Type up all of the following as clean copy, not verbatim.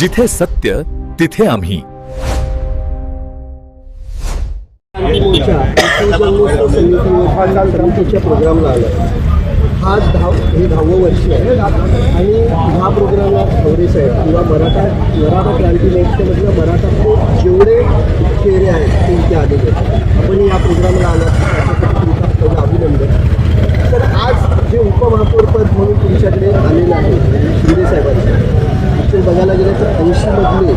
जिथे सत्य तिथे आम्ही. प्रोग्रामला आला. हे 10वं वर्ष आहे आणि ह्या प्रोग्रामला खवरे साहेब किंवा मराठा क्रांती नेक्स्टमधलं मराठाचे जेवढे चेहरे आहेत ते इथे आलेले आहेत. आपण या प्रोग्रामला आला त्याच्यासाठी तुमचं अभिनंदन. तर आज जे उपमहापौर पद म्हणून तुमच्याकडे आलेलं आहे शिंदे साहेबांचं, ॲक्च्युअली बघायला गेलं तर 80मधले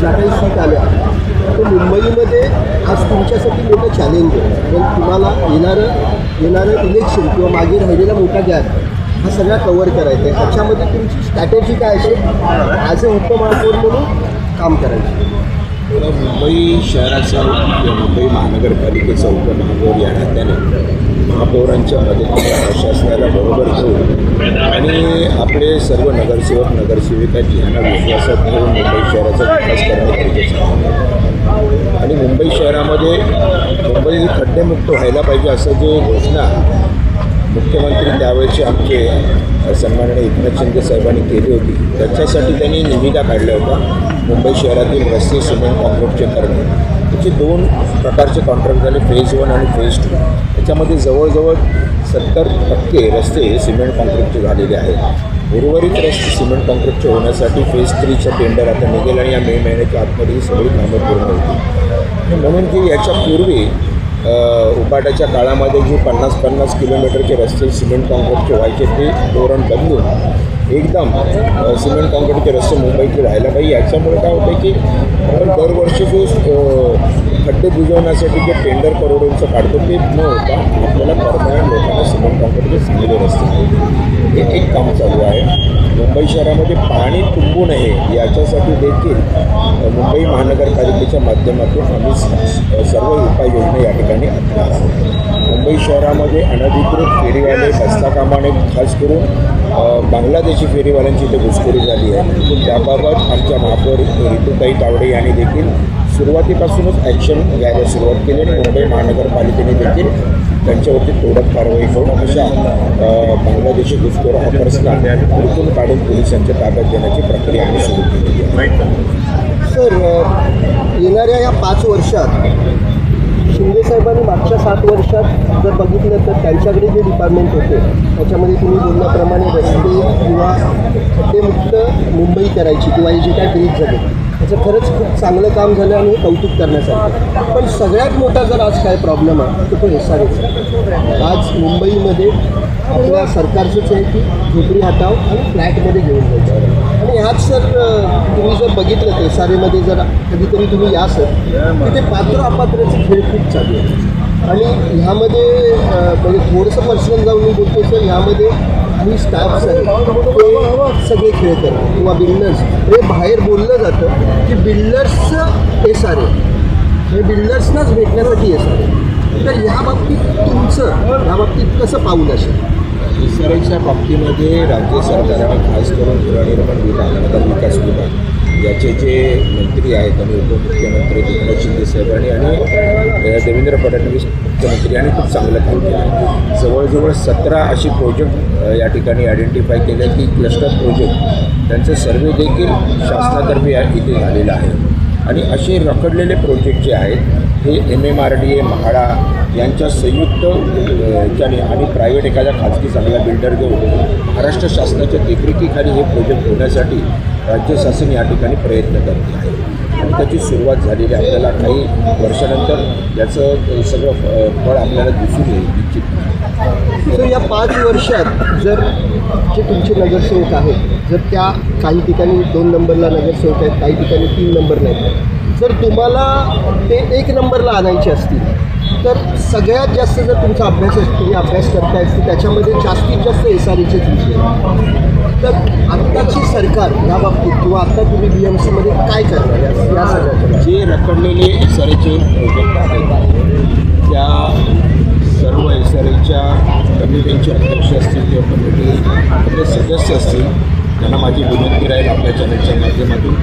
ज्या काही सीट आल्या तर मुंबईमध्ये आज तुमच्यासाठी मोठं चॅलेंज आहे. पण तुम्हाला येणारं इलेक्शन किंवा मागे राहिलेला मोठा गॅप हा सगळा कव्हर करायचा आहे. त्याच्यामध्ये तुमची स्ट्रॅटेजी काय असेल ॲज अ उपमहापौर म्हणून काम करायचं? मुंबई शहराचा मुंबई महानगरपालिकेचा उपमहापौर या नात्याने महापौरांच्या मदतीने प्रशासनाला बरोबर घेऊन आणि आपले सर्व नगरसेवक नगरसेविका यांना विश्वासात घेऊन मुंबई शहराचा विकास करणे गरजेचं आहे. आणि मुंबई शहरामध्ये मुंबई खड्डेमुक्त व्हायला पाहिजे असं जे घोषणा मुख्यमंत्री त्यावेळेचे आमचे सन्माननीय एकनाथ शिंदे साहेबांनी केली होती, त्याच्यासाठी त्यांनी निविदा काढल्या होत्या. मुंबई शहरातील रस्ते सिमेंट कॉन्क्रीटचे करणे, त्याचे 2 प्रकारचे कॉन्ट्रॅक्ट झाले, फेज 1 आणि फेज 2. त्याच्यामध्ये जवळजवळ 70% रस्ते सिमेंट कॉन्क्रीटचे झालेले आहेत. उर्वरित रस्ते सिमेंट कॉन्क्रीटचे होण्यासाठी फेज 3चं टेंडर आता निघेल आणि या मे महिन्याच्या आतमध्ये ही सगळी कामं पूर्ण होतील. म्हणून की याच्यापूर्वी उपाटाच्या काळामध्ये जे 50-50 किलोमीटरचे रस्ते सिमेंट कॉन्क्रीटचे व्हायचे ते धोरण बदलून एकदम सिमेंट कॉन्क्रीटचे रस्ते मुंबईचे व्हायला पाहिजे. याच्यामुळे काय होतं की आपण दरवर्षी जो खड्डे बुजवण्यासाठी जे टेंडर करोडोंचं काढतो ते न होता आपल्याला परमनंट लोकांना सिमेंट कॉन्क्रीटचे चांगले रस्ते पाहिजे. हे एक काम चालू आहे. मुंबई शहरामध्ये पाणी तुंबू नये याच्यासाठी देखील मुंबई महानगरपालिकेच्या माध्यमातून आम्ही सर्व उपाययोजना या ठिकाणी आणणार आहोत. मुंबई शहरामध्ये अनधिकृत फेरीवाले बसता कामाने खास करून बांगलादेशी फेरीवाल्यांची इथे घुसखोरी झाली आहे. त्याबाबत आमच्या महापौर ऋतुताई तावडे यांनी देखील सुरुवातीपासूनच ॲक्शन घ्यायला सुरुवात केली आणि मुंबई महानगरपालिकेने देखील त्यांच्यावरती तोडक कारवाई करून अशा बांगलादेशी घुसखोर हॉकर्सना हुडकून काढून पोलिसांच्या ताब्यात देण्याची प्रक्रिया आम्ही सुरू केलेली आहे. सर, येणाऱ्या या 5 वर्षात शिंदे साहेबांनी मागच्या 7 वर्षात जर बघितलं तर त्यांच्याकडे जे डिपार्टमेंट होते त्याच्यामध्ये तुम्ही बोलण्याप्रमाणे रस्ते किंवा खड्डेमुक्त मुंबई करायची किंवा हे जे काय ब्रिज झाले त्याचं खरंच खूप चांगलं काम झालं आणि हे कौतुक करण्यासारखं. पण सगळ्यात मोठा जर आज काय प्रॉब्लेम आहे तर तो SRAचा. आज मुंबईमध्ये आपल्या सरकारचंच आहे की झोपडी हटाव आणि फ्लॅटमध्ये घेऊन जायचं. आणि ह्यात सर तुम्ही जर बघितलं तर SRAमध्ये जर कधीतरी तुम्ही या सर तिथे पात्र अपात्राचे खेळ खूप चालू आहे. आणि ह्यामध्ये म्हणजे थोडंसं पर्सनल जाऊन मी बोलतो सर, ह्यामध्ये काही स्टाफ्स आहेत ते सगळे खेळ करतात किंवा बिल्डर्स हे बाहेर बोललं जातं की बिल्डर्सचं SRA हे बिल्डर्सनाच भेटण्यासाठी SRA. तर ह्या बाबतीत कसं पाऊल असेल? SRAच्या बाबतीमध्ये राज्य सरकारने खास करून गृहनिर्माण विभाग, नगर विकास विभाग याचे जे मंत्री आहेत आणि उपमुख्यमंत्री एकनाथ शिंदे साहेबांनी आणि देवेंद्र फडणवीस मुख्यमंत्री यांनी खूप चांगलं काम केलं आहे. जवळजवळ 17 अशी प्रोजेक्ट या ठिकाणी आयडेंटिफाय केले की क्लस्टर प्रोजेक्ट त्यांचं सर्वे देखील शासनातर्फे इथे झालेलं आहे. आणि असे रखडलेले प्रोजेक्ट जे आहेत हे MMRDA, म्हाडा यांच्या संयुक्त याच्याने आणि प्रायव्हेट एखाद्या खाजगी चांगला बिल्डर घेऊन महाराष्ट्र शासनाच्या देखरेखीखाली हे प्रोजेक्ट होण्यासाठी राज्य शासन या ठिकाणी प्रयत्न करते आहे. आणि त्याची सुरुवात झालेली आपल्याला काही वर्षानंतर याचं सगळं फळ आपल्याला दिसून येईल निश्चित. सर, या 5 वर्षात जर जे तुमचे नगरसेवक आहेत जर त्या काही ठिकाणी 2 नंबरला नगरसेवक आहेत, काही ठिकाणी 3 नंबरला आहेत, जर तुम्हाला ते 1 नंबरला आणायचे असतील तर सगळ्यात जास्त जर तुमचा तुम्ही अभ्यास करताय तर त्याच्यामध्ये जास्तीत जास्त SRAचेच विषय. तर आत्ताची सरकार या बाबतीत किंवा आत्ता तुम्ही BMCमध्ये काय करणार या सगळ्याच्या? जे रखडलेले SRAचे प्रोजेक्ट आहेत त्या सर्व SRAच्या कमिटीचे अध्यक्ष असतील किंवा कमिटीचे सदस्य असतील त्यांना माझी विनंती राहील आपल्या चॅनलच्या माध्यमातून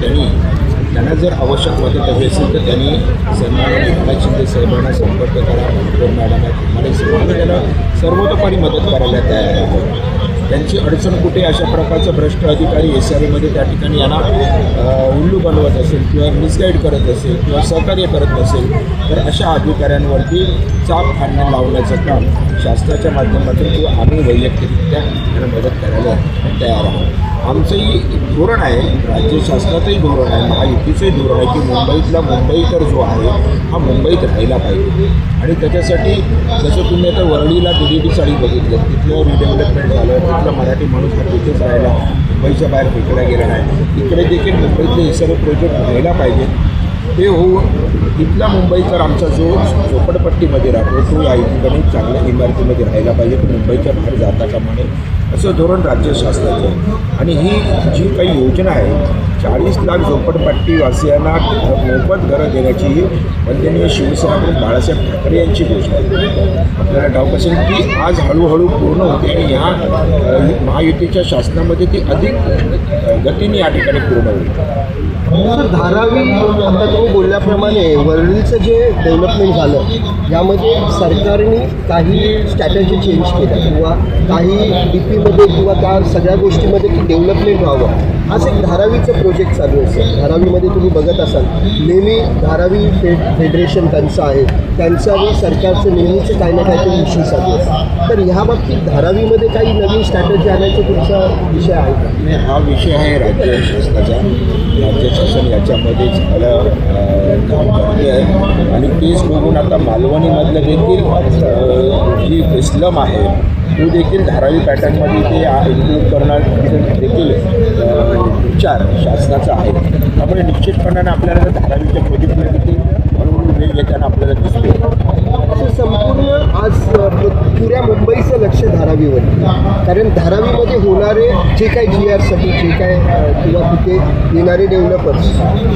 त्यांना जर आवश्यक मदत हवी असेल तर त्यांनी सन्माननीय एकनाथ शिंदे साहेबांना संपर्क करा. मॅडम आहेत, मला सर्वांना त्याला सर्वतोपरी मदत करायला तयार आहे. त्यांची अडचण कुठे अशा प्रकारचं भ्रष्ट अधिकारी SRAमध्ये त्या ठिकाणी यांना उल्लू बनवत असेल किंवा मिसगाईड करत असेल किंवा सहकार्य करत नसेल तर अशा अधिकाऱ्यांवरती चाप आणून लावण्याचं काम शासनाच्या माध्यमातून किंवा आम्ही वैयक्तिकरित्या त्यांना मदत करायला तयार आहोत. आमचंही धोरण आहे, राज्य शासनाचंही धोरण आहे, महायुतीचंही धोरण आहे की मुंबईतला मुंबईकर जो आहे हा मुंबईत राहायला पाहिजे. आणि त्याच्यासाठी जसं तुम्ही आता वरळीला DDD चाळी बघितलं, तिथलं रिडेव्हलपमेंट झालं, तिथला मराठी माणूस हा तिथेच राहिला, मुंबईच्या बाहेर फेकला गेला नाही. इकडे देखील मुंबईतले हे सर्व प्रोजेक्ट व्हायला पाहिजे. ते होऊन इथला मुंबईकर आमचा जो झोपडपट्टीमध्ये राहतो तो या ठिकाणी चांगल्या इमारतीमध्ये राहायला पाहिजे, तो मुंबईच्या बाहेर जाता कामा नये असं धोरण राज्य शासनाचं आहे. आणि ही जी काही योजना आहे 40 लाख झोपडपट्टीवासियांना मोफत घरं देण्याची ही वंदनीय शिवसेनाप्रमुख बाळासाहेब ठाकरे यांची घोषणा आहे. आपल्याला ठाऊक असेल की आज हळूहळू पूर्ण होते आणि ह्या महायुतीच्या शासनामध्ये ती अधिक गतीने या ठिकाणी पूर्ण होईल. सर, धारावी आता तुम्ही बोलल्याप्रमाणे वरळीचं जे डेव्हलपमेंट झालं यामध्ये सरकारने काही स्ट्रॅटेजी चेंज केल्या किंवा काही DPमध्ये किंवा त्या सगळ्या गोष्टीमध्ये की डेव्हलपमेंट व्हावं. आज एक धारावीचं प्रोजेक्ट चालू असेल, धारावीमध्ये तुम्ही बघत असाल नेहमी धारावी फेडरेशन त्यांचं आहे, त्यांच्याही सरकारचं नेहमीचं काही ना काहीतरी इश्यू चालू असतात. तर ह्या बाबतीत धारावीमध्ये काही नवीन स्ट्रॅटेजी आणायचा तुमचा विषय आहे का? नाही, हा विषय आहे राज्य शासनाचा. राज्य शासन याच्यामध्ये चांगलं काम करते आहे आणि तेच बघून आता मालवणीमधलं देखील जी स्लम आहे तो देखील धारावी पॅटर्नमध्ये ते इन्क्लूड करणार देखील विचार शासनाचा आहे. त्यामुळे निश्चितपणाने आपल्याला धारावीच्या प्रोजेक्टला देखील हळूहळू वेग येताना आपल्याला दिसतो. असं संपूर्ण आज पुऱ्या मुंबईचं लक्ष धारावीवर, कारण धारावीमध्ये होणारे जे काही GRसाठी जे काय किंवा तिथे येणारे डेव्हलपर्स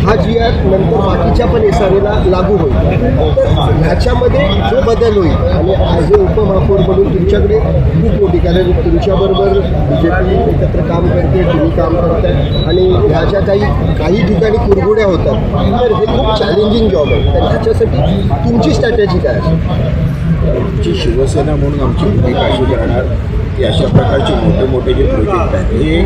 हा GR नंतर बाकीच्या पण SRAला लागू होईल. तर ह्याच्यामध्ये जो बदल होईल आणि ॲज अ उपमहापौर म्हणून तुमच्याकडे खूप मोठी, कारण तुमच्याबरोबर BJP एकत्र काम करते, तुम्ही काम करताय आणि ह्या ज्या काही ठिकाणी कुरघोड्या होतात तर हे खूप चॅलेंजिंग जॉब आहे. तर ह्याच्यासाठी तुमची स्ट्रॅटेजी काय असेल? आमची शिवसेना म्हणून आमची भूमिका अशी राहणार की अशा प्रकारचे मोठे मोठे जे प्रोजेक्ट आहेत हे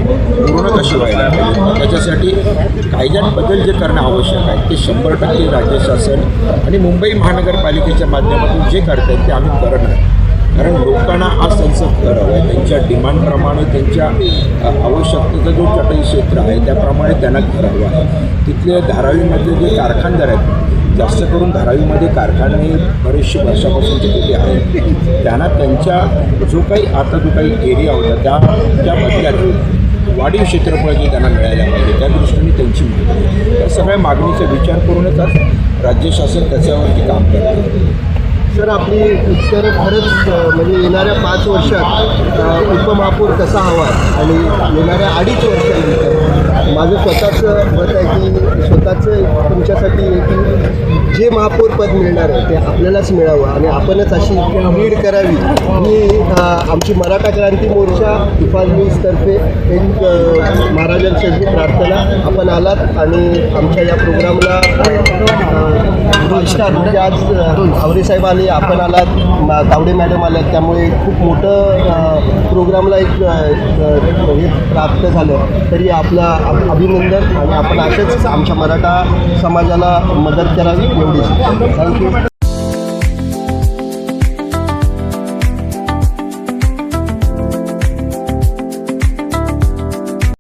पूर्ण कसे व्हायला पाहिजे. त्याच्यासाठी कायद्यात बदल जे करणं आवश्यक आहे ते 100% राज्य शासन आणि मुंबई महानगरपालिकेच्या माध्यमातून जे करतात ते आम्ही करणार. कारण लोकांना आज त्यांचं घर हवं आहे, त्यांच्या डिमांडप्रमाणे त्यांच्या आवश्यकतेचं जो चटई क्षेत्र आहे त्याप्रमाणे त्यांना घर हवं आहे. तिथले धारावीमधले जे कारखानदार आहेत, जास्त करून धारावीमध्ये कारखाने बरेचसे वर्षापासूनचे तिथे आहेत, त्यांना त्यांच्या जो काही एरिया होता त्या बदल्यात वाढीव क्षेत्रफळ जे त्यांना मिळायला पाहिजे त्या दृष्टीने त्यांची मागणी आहे. त्या सगळ्या मागणीचा विचार करूनच आज राज्य शासन त्याच्यावरती काम करते. सर, आपली उत्तरं खरंच म्हणजे येणाऱ्या 5 वर्षात उपमहापौर कसा हवा आणि येणाऱ्या 2.5 वर्षानंतर माझं स्वतःचं मत आहे की स्वतःचं तुमच्यासाठी आहे की जे महापौर पद मिळणार आहे ते आपल्यालाच मिळावं आणि आपणच अशी लीड करावी ही आमची मराठा क्रांती मोर्चा इफाज न्यूजतर्फे एक महाराजांसाठी प्रार्थना. आपण आलात आणि आमच्या या प्रोग्रामला म्हणजे आज आवरेसाहेब आले, आपण आलात, तावडे मॅडम आल्यात, त्यामुळे खूप मोठं प्रोग्रामला एक हे प्राप्त झालं. तरी आपला अभिनंदन आणि आपण असेच आमच्या मराठा समाजाला मदत करावी एवढीच. थँक्यू.